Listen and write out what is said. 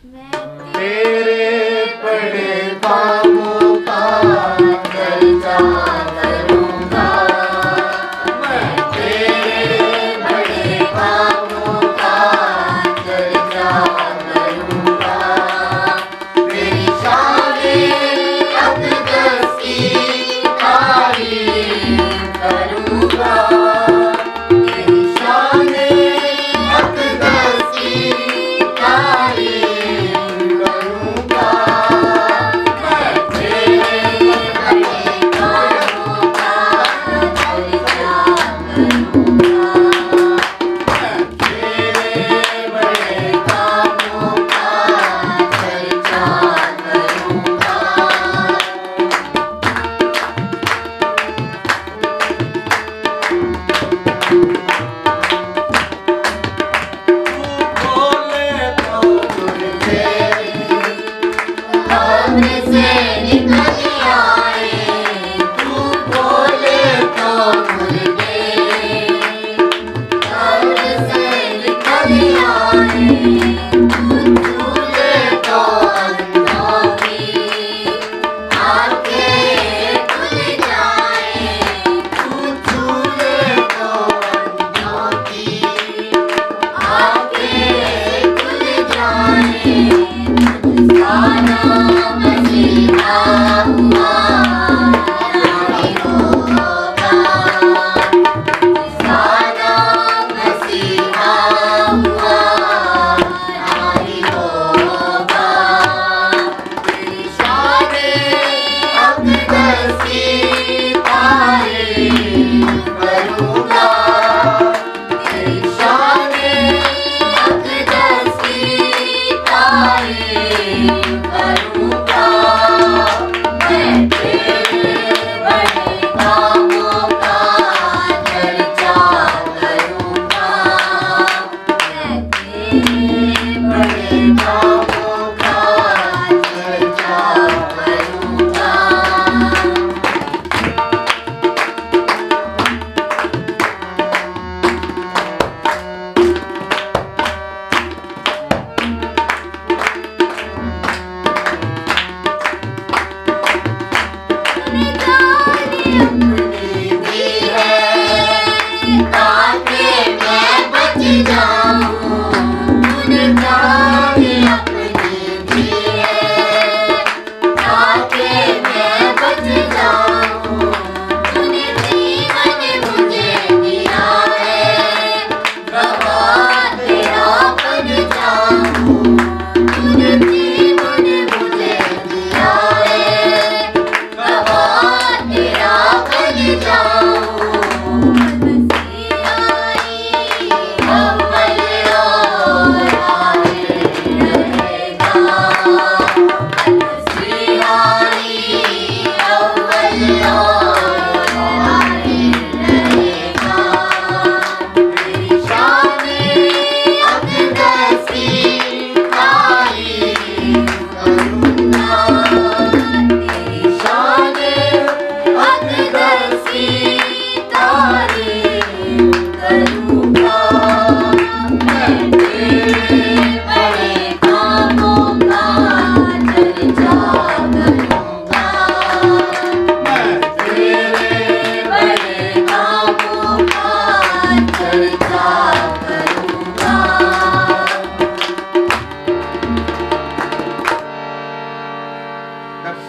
तेरे बड़े कामों का चर्चा करूंगा, मैं तेरे बड़े कामों का चर्चा करूंगा, तेरी शान-ए अक़दस की तारीफ करूंगा, तेरी शान-ए अक़दस की तारीफ करूंगा, मैं तेरे बड़े कामों का चर्चा करूंगा, मैं तेरे बड़े कामों का चर्चा करूंगा। तू बोले तो मुर्दे कब्र से निकल आए, तू बोले तो मुर्दे कब्र से निकल आए, तू छूले तो अंधों की आंखें खुल जाए, तू छूले तो अंधों की आंखें खुल जाए, तुझसा नाम मसीहा हुआ नारी होगा, तुझसा नाम मसीहा हुआ नारी होगा, तेरी शान-ए अक़दस की तारीफ करूंगा, तेरी शान-ए अक़दस की तारीफ करूंगा, मैं तेरे बड़े कामों का चर्चा करूंगा, मैं तेरे बड़े कामों का चर्चा करूंगा। तूने जान अपनी दी है ताकि मैं बच जाऊं, तूने जान अपनी दी है ताकि मैं बच जाऊं, तूने जीवन मुझे दिया है गवाह तेरा बन जाऊं, तूने जीवन मुझे दिया है गवाह तेरा बन जाऊं, मसीहाई अव्वल और आखिर रहेगा, मसीहाई अव्वल और आखिर रहेगा, तेरी शान-ए अक़दस की तारीफ करूंगा, तेरी शान-ए अक़दस की तारीफ करूंगा, मैं तेरे बड़े कामों का चर्चा करूंगा, मैं तेरे बड़े कामों का चर्चा करूंगा। बस